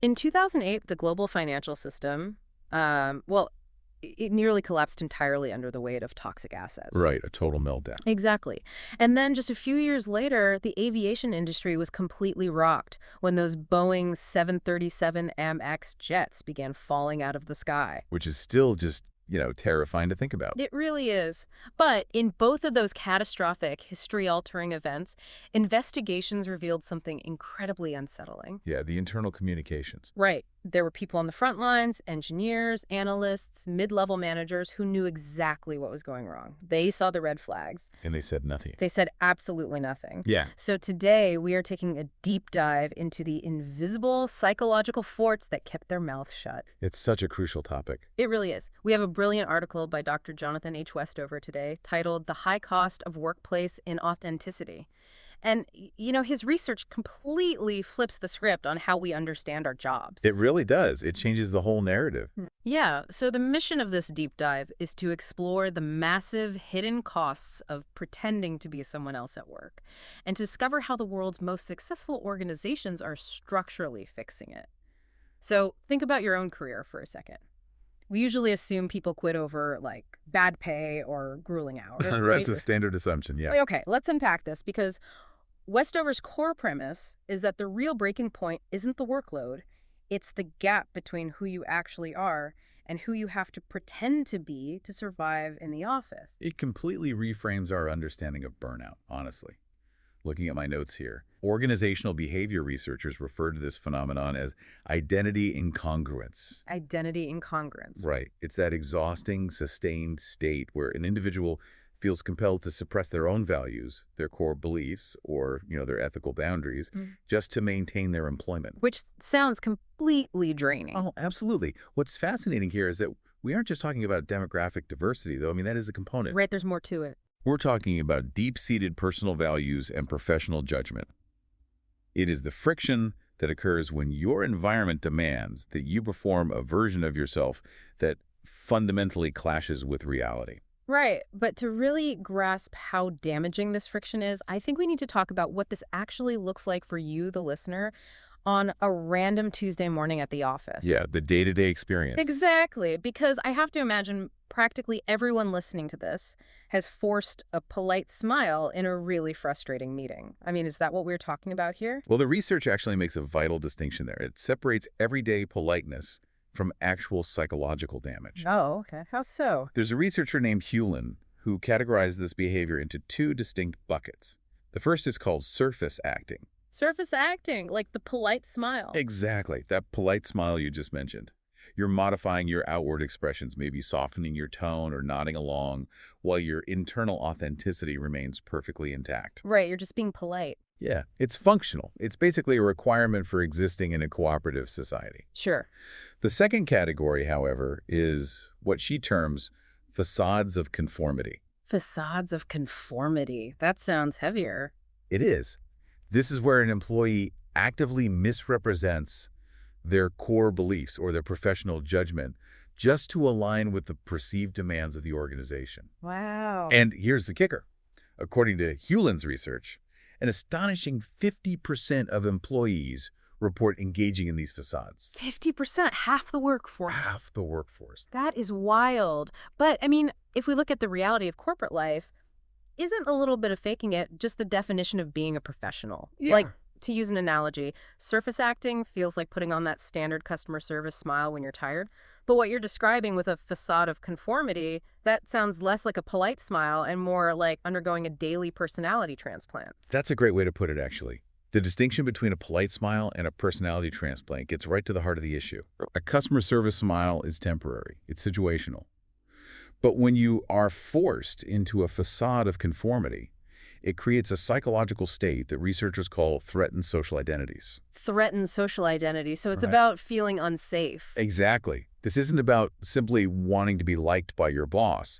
In 2008, the global financial system, it nearly collapsed entirely under the weight of toxic assets. Right, a total meltdown. Exactly. And then just a few years later, the aviation industry was completely rocked when those Boeing 737 MX jets began falling out of the sky. Which is still just, terrifying to think about. It really is. But in both of those catastrophic, history-altering events, investigations revealed something incredibly unsettling. Yeah, the internal communications. Right. There were people on the front lines, engineers, analysts, mid-level managers who knew exactly what was going wrong. They saw the red flags. And they said nothing. They said absolutely nothing. Yeah. So today we are taking a deep dive into the invisible psychological forts that kept their mouths shut. It's such a crucial topic. It really is. We have a brilliant article by Dr. Jonathan H. Westover today titled The High Cost of Workplace Inauthenticity. And, his research completely flips the script on how we understand our jobs. It really does. It changes the whole narrative. Yeah, so the mission of this deep dive is to explore the massive hidden costs of pretending to be someone else at work and to discover how the world's most successful organizations are structurally fixing it. So think about your own career for a second. We usually assume people quit over, bad pay or grueling hours. That's a standard assumption, yeah. Okay, let's unpack this because Westover's core premise is that the real breaking point isn't the workload. It's the gap between who you actually are and who you have to pretend to be to survive in the office. It completely reframes our understanding of burnout, honestly. Looking at my notes here, organizational behavior researchers refer to this phenomenon as identity incongruence. Identity incongruence. Right. It's that exhausting, sustained state where an individual feels compelled to suppress their own values, their core beliefs, or, their ethical boundaries, just to maintain their employment. Which sounds completely draining. Oh, absolutely. What's fascinating here is that we aren't just talking about demographic diversity, though. I mean, that is a component. Right, there's more to it. We're talking about deep-seated personal values and professional judgment. It is the friction that occurs when your environment demands that you perform a version of yourself that fundamentally clashes with reality. Right, but to really grasp how damaging this friction is, I think we need to talk about what this actually looks like for you, the listener, on a random Tuesday morning at the office. Yeah, the day-to-day experience. Exactly, because I have to imagine practically everyone listening to this has forced a polite smile in a really frustrating meeting. I mean, is that what we're talking about here? Well, the research actually makes a vital distinction there. It separates everyday politeness from actual psychological damage. Oh, okay. How so? There's a researcher named Hewlin who categorized this behavior into two distinct buckets. The first is called surface acting. Surface acting, like the polite smile. Exactly, that polite smile you just mentioned. You're modifying your outward expressions, maybe softening your tone or nodding along, while your internal authenticity remains perfectly intact. Right, you're just being polite. Yeah, it's functional. It's basically a requirement for existing in a cooperative society. Sure. The second category, however, is what she terms facades of conformity. Facades of conformity. That sounds heavier. It is. This is where an employee actively misrepresents their core beliefs or their professional judgment just to align with the perceived demands of the organization. Wow. And here's the kicker. According to Hewlin's research, an astonishing 50% of employees report engaging in these facades. 50%, half the workforce. Half the workforce. That is wild. But, I mean, if we look at the reality of corporate life, isn't a little bit of faking it just the definition of being a professional? Yeah. Like, to use an analogy, surface acting feels like putting on that standard customer service smile when you're tired. But what you're describing with a facade of conformity, that sounds less like a polite smile and more like undergoing a daily personality transplant. That's a great way to put it, actually. The distinction between a polite smile and a personality transplant gets right to the heart of the issue. A customer service smile is temporary. It's situational. But when you are forced into a facade of conformity, it creates a psychological state that researchers call threatened social identities. Threatened social identity. So it's Right. about feeling unsafe. Exactly. This isn't about simply wanting to be liked by your boss.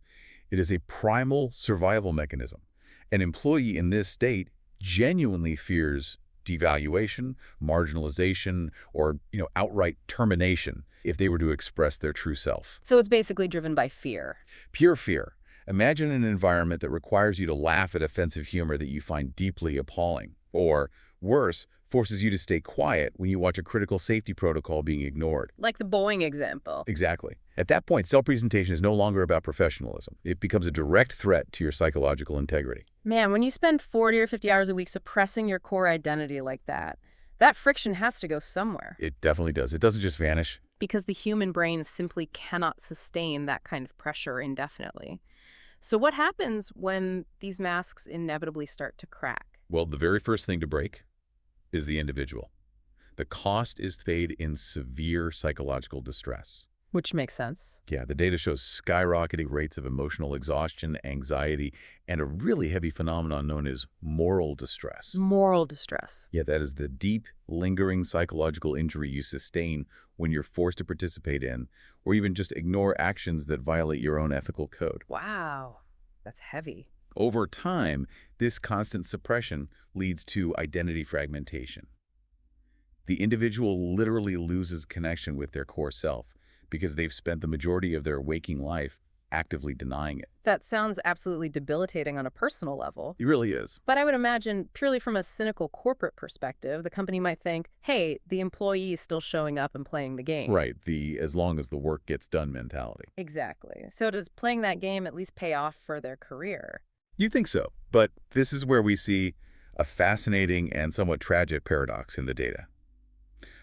It is a primal survival mechanism. An employee in this state genuinely fears devaluation, marginalization, or, outright termination if they were to express their true self. So it's basically driven by fear. Pure fear. Imagine an environment that requires you to laugh at offensive humor that you find deeply appalling. Or, worse, forces you to stay quiet when you watch a critical safety protocol being ignored. Like the Boeing example. Exactly. At that point, self-presentation is no longer about professionalism. It becomes a direct threat to your psychological integrity. Man, when you spend 40 or 50 hours a week suppressing your core identity like that friction has to go somewhere. It definitely does. It doesn't just vanish. Because the human brain simply cannot sustain that kind of pressure indefinitely. So what happens when these masks inevitably start to crack? Well, the very first thing to break is the individual. The cost is paid in severe psychological distress. Which makes sense. Yeah, the data shows skyrocketing rates of emotional exhaustion, anxiety, and a really heavy phenomenon known as moral distress. Moral distress. Yeah, that is the deep, lingering psychological injury you sustain when you're forced to participate in, or even just ignore actions that violate your own ethical code. Wow, that's heavy. Over time, this constant suppression leads to identity fragmentation. The individual literally loses connection with their core self because they've spent the majority of their waking life actively denying it. That sounds absolutely debilitating on a personal level. It really is. But I would imagine, purely from a cynical corporate perspective, the company might think, hey, the employee is still showing up and playing the game. Right, the as long as the work gets done mentality. Exactly. So does playing that game at least pay off for their career? You think so, but this is where we see a fascinating and somewhat tragic paradox in the data.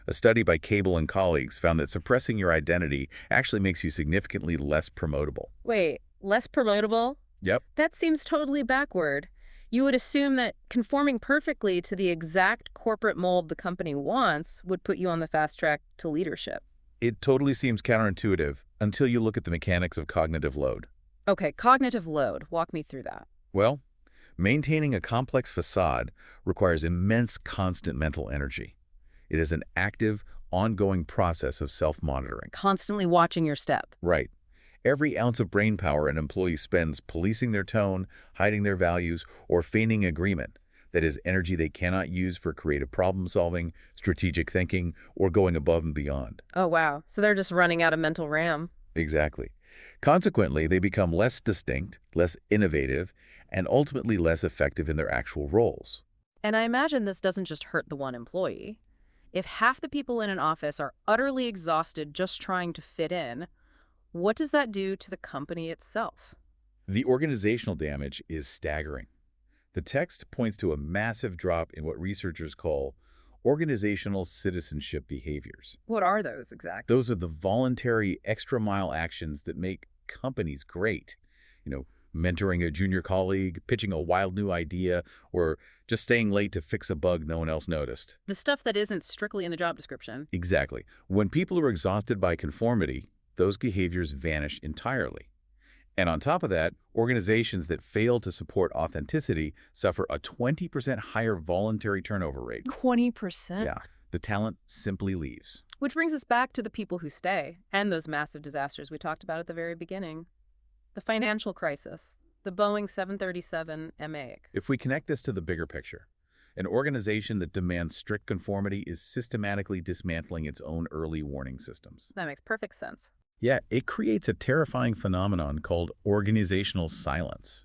A study by Cable and colleagues found that suppressing your identity actually makes you significantly less promotable. Wait, less promotable? Yep. That seems totally backward. You would assume that conforming perfectly to the exact corporate mold the company wants would put you on the fast track to leadership. It totally seems counterintuitive until you look at the mechanics of cognitive load. Okay, cognitive load. Walk me through that. Well, maintaining a complex facade requires immense constant mental energy. It is an active, ongoing process of self-monitoring. Constantly watching your step. Right. Every ounce of brain power an employee spends policing their tone, hiding their values, or feigning agreement, that is energy they cannot use for creative problem-solving, strategic thinking, or going above and beyond. Oh, wow. So they're just running out of mental RAM. Exactly. Consequently, they become less distinct, less innovative, and ultimately less effective in their actual roles. And I imagine this doesn't just hurt the one employee. If half the people in an office are utterly exhausted just trying to fit in, what does that do to the company itself? The organizational damage is staggering. The text points to a massive drop in what researchers call organizational citizenship behaviors. What are those exactly? Those are the voluntary extra-mile actions that make companies great. Mentoring a junior colleague, pitching a wild new idea, or just staying late to fix a bug no one else noticed. The stuff that isn't strictly in the job description. Exactly. When people are exhausted by conformity, those behaviors vanish entirely. And on top of that, organizations that fail to support authenticity suffer a 20% higher voluntary turnover rate. 20%? Yeah, the talent simply leaves. Which brings us back to the people who stay, and those massive disasters we talked about at the very beginning. The financial crisis, the Boeing 737 MA. If we connect this to the bigger picture, an organization that demands strict conformity is systematically dismantling its own early warning systems. That makes perfect sense. Yeah, it creates a terrifying phenomenon called organizational silence.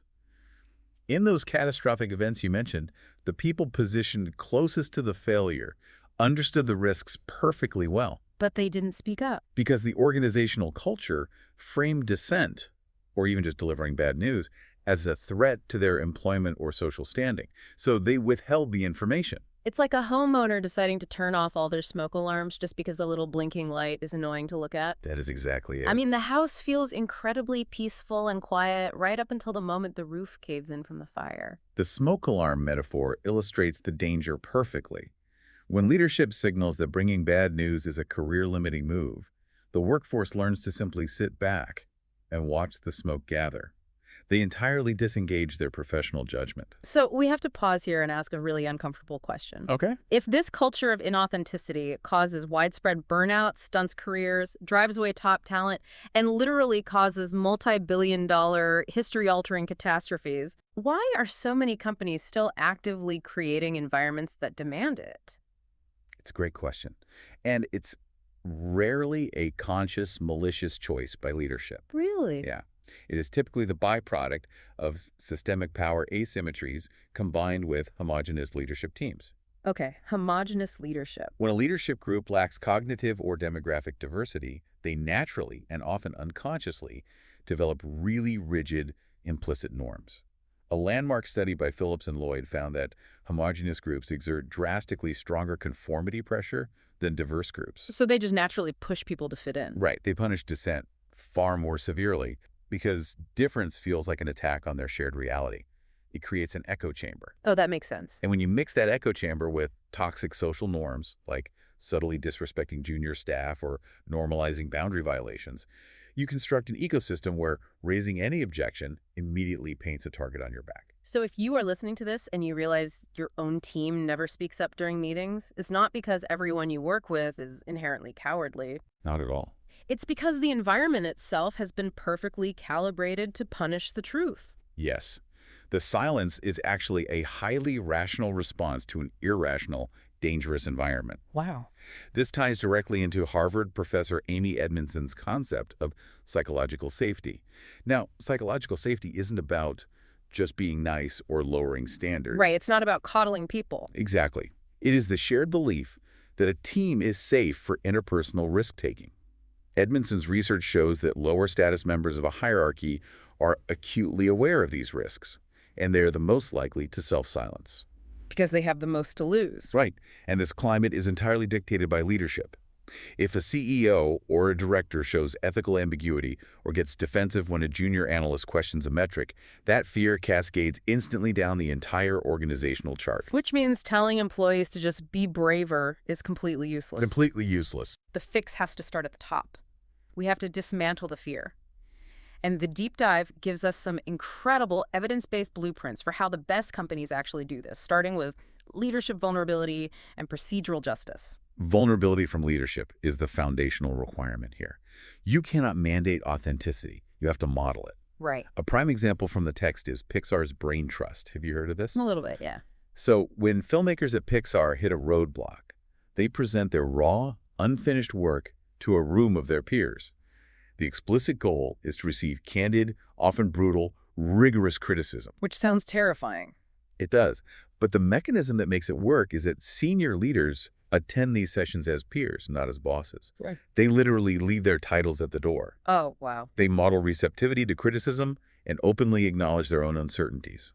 In those catastrophic events you mentioned, the people positioned closest to the failure understood the risks perfectly well. But they didn't speak up. Because the organizational culture framed dissent, or even just delivering bad news, as a threat to their employment or social standing. So they withheld the information. It's like a homeowner deciding to turn off all their smoke alarms just because a little blinking light is annoying to look at. That is exactly it. I mean, the house feels incredibly peaceful and quiet right up until the moment the roof caves in from the fire. The smoke alarm metaphor illustrates the danger perfectly. When leadership signals that bringing bad news is a career-limiting move, the workforce learns to simply sit back and watch the smoke gather. They entirely disengage their professional judgment. So we have to pause here and ask a really uncomfortable question. Okay. If this culture of inauthenticity causes widespread burnout, stunts careers, drives away top talent, and literally causes multi-billion-dollar, history-altering catastrophes, why are so many companies still actively creating environments that demand it? It's a great question. And it's rarely a conscious, malicious choice by leadership. Really? Yeah. It is typically the byproduct of systemic power asymmetries combined with homogeneous leadership teams. Okay, homogenous leadership. When a leadership group lacks cognitive or demographic diversity, they naturally and often unconsciously develop really rigid, implicit norms. A landmark study by Phillips and Lloyd found that homogeneous groups exert drastically stronger conformity pressure than diverse groups. So they just naturally push people to fit in. Right, they punish dissent far more severely because difference feels like an attack on their shared reality. It creates an echo chamber. Oh, that makes sense. And when you mix that echo chamber with toxic social norms, like subtly disrespecting junior staff or normalizing boundary violations, you construct an ecosystem where raising any objection immediately paints a target on your back. So if you are listening to this and you realize your own team never speaks up during meetings, it's not because everyone you work with is inherently cowardly. Not at all. It's because the environment itself has been perfectly calibrated to punish the truth. Yes. The silence is actually a highly rational response to an irrational, dangerous environment. Wow. This ties directly into Harvard professor Amy Edmondson's concept of psychological safety. Now, psychological safety isn't about just being nice or lowering standards. Right, it's not about coddling people. Exactly. It is the shared belief that a team is safe for interpersonal risk-taking. Edmondson's research shows that lower status members of a hierarchy are acutely aware of these risks, and they're the most likely to self-silence. Because they have the most to lose. Right, and this climate is entirely dictated by leadership. If a CEO or a director shows ethical ambiguity or gets defensive when a junior analyst questions a metric, that fear cascades instantly down the entire organizational chart. Which means telling employees to just be braver is completely useless. Completely useless. The fix has to start at the top. We have to dismantle the fear. And the deep dive gives us some incredible evidence-based blueprints for how the best companies actually do this, starting with leadership vulnerability and procedural justice. Vulnerability from leadership is the foundational requirement here. You cannot mandate authenticity. You have to model it. Right. A prime example from the text is Pixar's Brain Trust. Have you heard of this? A little bit, yeah. So when filmmakers at Pixar hit a roadblock, they present their raw, unfinished work to a room of their peers. The explicit goal is to receive candid, often brutal, rigorous criticism. Which sounds terrifying. It does. But the mechanism that makes it work is that senior leaders attend these sessions as peers, not as bosses. Right. They literally leave their titles at the door. Oh, wow. They model receptivity to criticism and openly acknowledge their own uncertainties.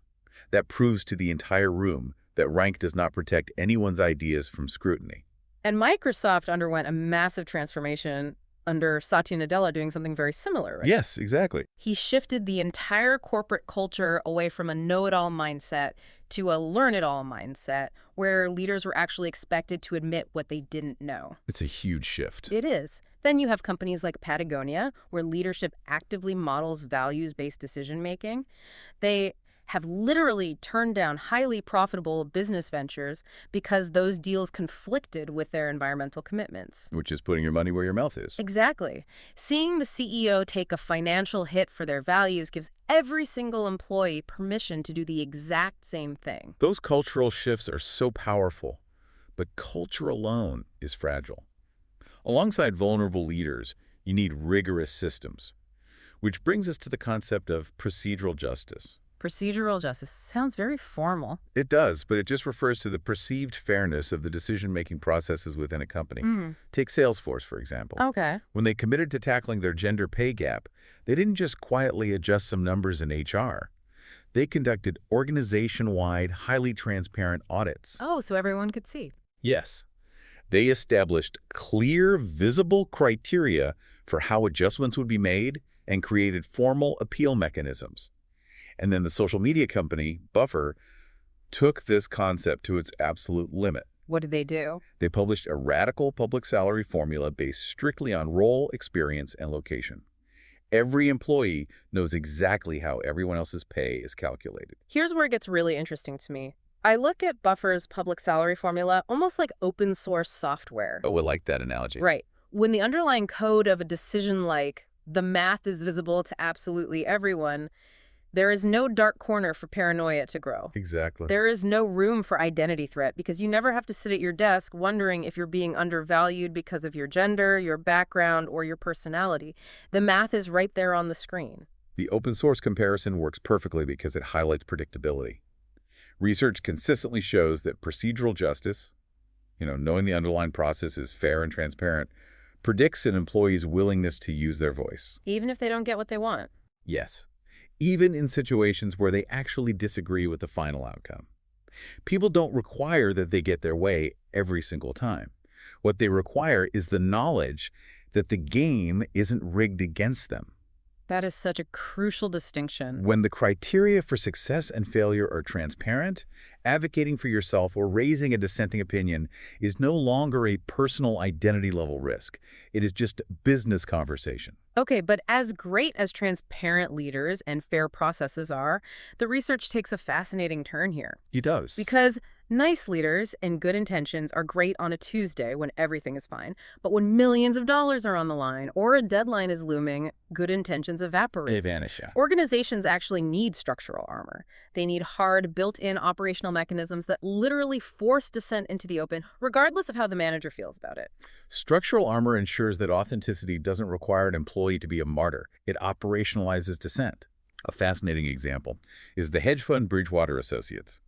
That proves to the entire room that rank does not protect anyone's ideas from scrutiny. And Microsoft underwent a massive transformation under Satya Nadella doing something very similar, right? Yes, exactly. He shifted the entire corporate culture away from a know-it-all mindset to a learn-it-all mindset, where leaders were actually expected to admit what they didn't know. It's a huge shift. It is. Then you have companies like Patagonia, where leadership actively models values-based decision-making. They have literally turned down highly profitable business ventures because those deals conflicted with their environmental commitments. Which is putting your money where your mouth is. Exactly. Seeing the CEO take a financial hit for their values gives every single employee permission to do the exact same thing. Those cultural shifts are so powerful, but culture alone is fragile. Alongside vulnerable leaders, you need rigorous systems, which brings us to the concept of procedural justice. Procedural justice sounds very formal. It does, but it just refers to the perceived fairness of the decision-making processes within a company. Take Salesforce, for example. Okay. When they committed to tackling their gender pay gap, they didn't just quietly adjust some numbers in HR. They conducted organization-wide, highly transparent audits. Oh, so everyone could see. Yes. They established clear, visible criteria for how adjustments would be made and created formal appeal mechanisms. And then the social media company, Buffer, took this concept to its absolute limit. What did they do? They published a radical public salary formula based strictly on role, experience, and location. Every employee knows exactly how everyone else's pay is calculated. Here's where it gets really interesting to me. I look at Buffer's public salary formula almost like open source software. Oh, I like that analogy. Right. When the underlying code of a decision like the math is visible to absolutely everyone, there is no dark corner for paranoia to grow. Exactly. There is no room for identity threat because you never have to sit at your desk wondering if you're being undervalued because of your gender, your background, or your personality. The math is right there on the screen. The open source comparison works perfectly because it highlights predictability. Research consistently shows that procedural justice, knowing the underlying process is fair and transparent, predicts an employee's willingness to use their voice. Even if they don't get what they want. Yes, even in situations where they actually disagree with the final outcome. People don't require that they get their way every single time. What they require is the knowledge that the game isn't rigged against them. That is such a crucial distinction. When the criteria for success and failure are transparent, advocating for yourself or raising a dissenting opinion is no longer a personal identity-level risk. It is just business conversation. Okay, but as great as transparent leaders and fair processes are, the research takes a fascinating turn here. It does. Because nice leaders and good intentions are great on a Tuesday when everything is fine, but when millions of dollars are on the line or a deadline is looming, good intentions evaporate. They vanish. Yeah. Organizations actually need structural armor. They need hard, built-in operational mechanisms that literally force dissent into the open, regardless of how the manager feels about it. Structural armor ensures that authenticity doesn't require an employee to be a martyr. It operationalizes dissent. A fascinating example is the hedge fund Bridgewater Associates.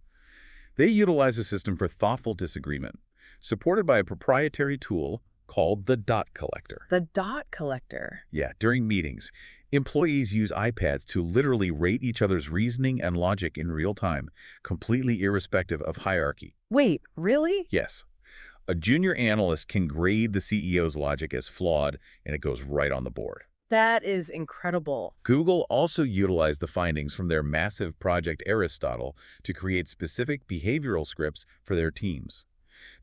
They utilize a system for thoughtful disagreement, supported by a proprietary tool called the dot collector. The dot collector? Yeah, during meetings, employees use iPads to literally rate each other's reasoning and logic in real time, completely irrespective of hierarchy. Wait, really? Yes. A junior analyst can grade the CEO's logic as flawed, and it goes right on the board. That is incredible. Google also utilized the findings from their massive Project Aristotle to create specific behavioral scripts for their teams.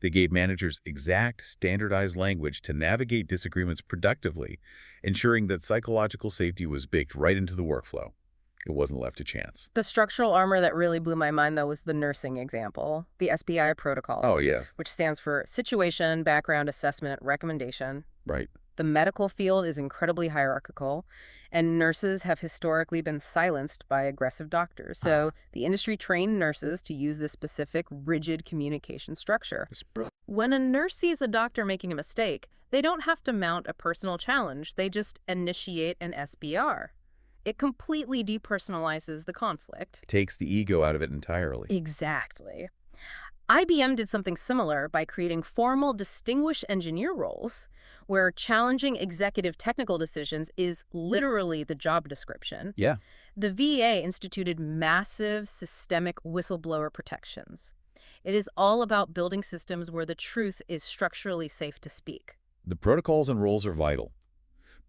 They gave managers exact, standardized language to navigate disagreements productively, ensuring that psychological safety was baked right into the workflow. It wasn't left to chance. The structural armor that really blew my mind, though, was the nursing example, the SBI protocols. Oh, yeah. Which stands for Situation, Background, Assessment, Recommendation. Right. The medical field is incredibly hierarchical, and nurses have historically been silenced by aggressive doctors. So the industry trained nurses to use this specific, rigid communication structure. When a nurse sees a doctor making a mistake, they don't have to mount a personal challenge. They just initiate an SBR. It completely depersonalizes the conflict. Takes the ego out of it entirely. Exactly. IBM did something similar by creating formal distinguished engineer roles where challenging executive technical decisions is literally the job description. Yeah. The VA instituted massive systemic whistleblower protections. It is all about building systems where the truth is structurally safe to speak. The protocols and roles are vital,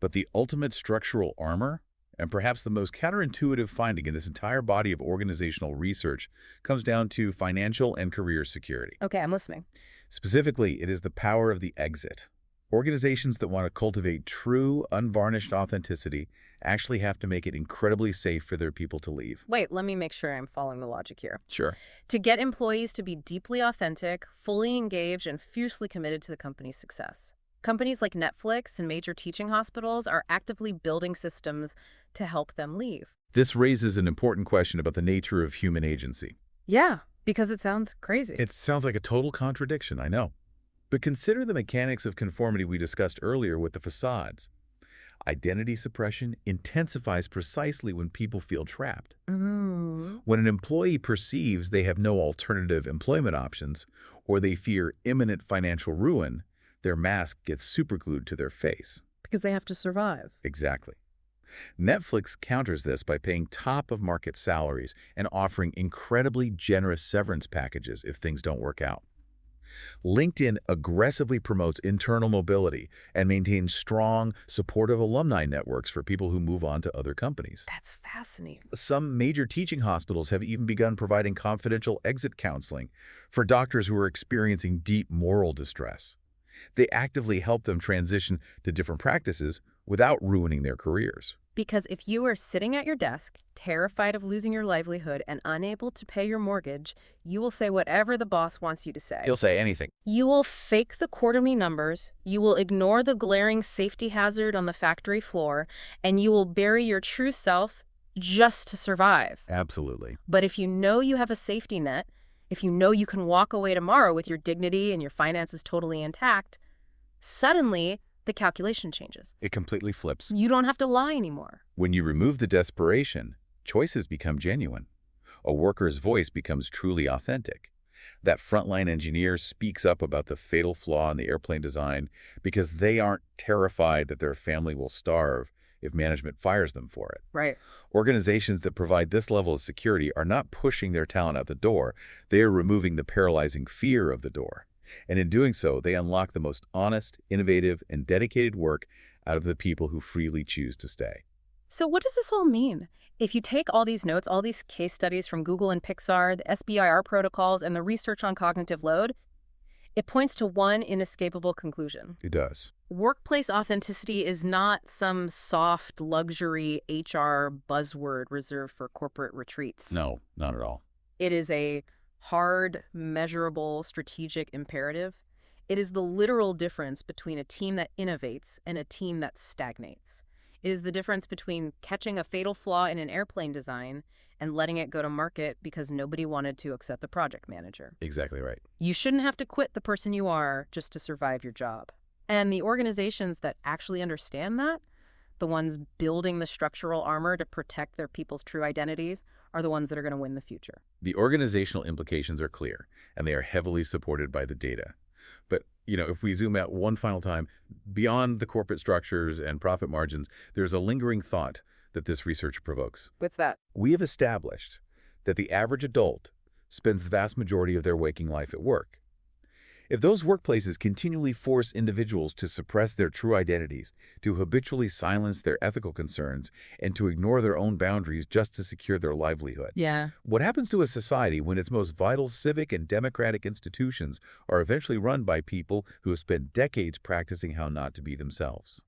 but the ultimate structural armor, and perhaps the most counterintuitive finding in this entire body of organizational research, comes down to financial and career security. Okay, I'm listening. Specifically, it is the power of the exit. Organizations that want to cultivate true, unvarnished authenticity actually have to make it incredibly safe for their people to leave. Wait, let me make sure I'm following the logic here. Sure. To get employees to be deeply authentic, fully engaged, and fiercely committed to the company's success. Companies like Netflix and major teaching hospitals are actively building systems to help them leave. This raises an important question about the nature of human agency. Yeah, because it sounds crazy. It sounds like a total contradiction, I know. But consider the mechanics of conformity we discussed earlier with the facades. Identity suppression intensifies precisely when people feel trapped. When an employee perceives they have no alternative employment options or they fear imminent financial ruin, their mask gets superglued to their face. Because they have to survive. Exactly. Netflix counters this by paying top-of-market salaries and offering incredibly generous severance packages if things don't work out. LinkedIn aggressively promotes internal mobility and maintains strong, supportive alumni networks for people who move on to other companies. That's fascinating. Some major teaching hospitals have even begun providing confidential exit counseling for doctors who are experiencing deep moral distress. They actively help them transition to different practices without ruining their careers. Because if you are sitting at your desk, terrified of losing your livelihood and unable to pay your mortgage, you will say whatever the boss wants you to say. He'll say anything. You will fake the quarterly numbers, you will ignore the glaring safety hazard on the factory floor, and you will bury your true self just to survive. Absolutely. But if you know you have a safety net, if you know you can walk away tomorrow with your dignity and your finances totally intact, suddenly the calculation changes. It completely flips. You don't have to lie anymore. When you remove the desperation, choices become genuine. A worker's voice becomes truly authentic. That frontline engineer speaks up about the fatal flaw in the airplane design because they aren't terrified that their family will starve if management fires them for it. Right. Organizations that provide this level of security are not pushing their talent out the door. They are removing the paralyzing fear of the door. And in doing so, they unlock the most honest, innovative, and dedicated work out of the people who freely choose to stay. So what does this all mean? If you take all these notes, all these case studies from Google and Pixar, the SBIR protocols, and the research on cognitive load, it points to one inescapable conclusion. It does. Workplace authenticity is not some soft luxury HR buzzword reserved for corporate retreats. No, not at all. It is a hard, measurable, strategic imperative. It is the literal difference between a team that innovates and a team that stagnates. It is the difference between catching a fatal flaw in an airplane design and letting it go to market because nobody wanted to accept the project manager. Exactly right. You shouldn't have to quit the person you are just to survive your job. And the organizations that actually understand that, the ones building the structural armor to protect their people's true identities, are the ones that are going to win the future. The organizational implications are clear, and they are heavily supported by the data. But, if we zoom out one final time, beyond the corporate structures and profit margins, there's a lingering thought that this research provokes. What's that? We have established that the average adult spends the vast majority of their waking life at work. If those workplaces continually force individuals to suppress their true identities, to habitually silence their ethical concerns, and to ignore their own boundaries just to secure their livelihood, Yeah. what happens to a society when its most vital civic and democratic institutions are eventually run by people who have spent decades practicing how not to be themselves?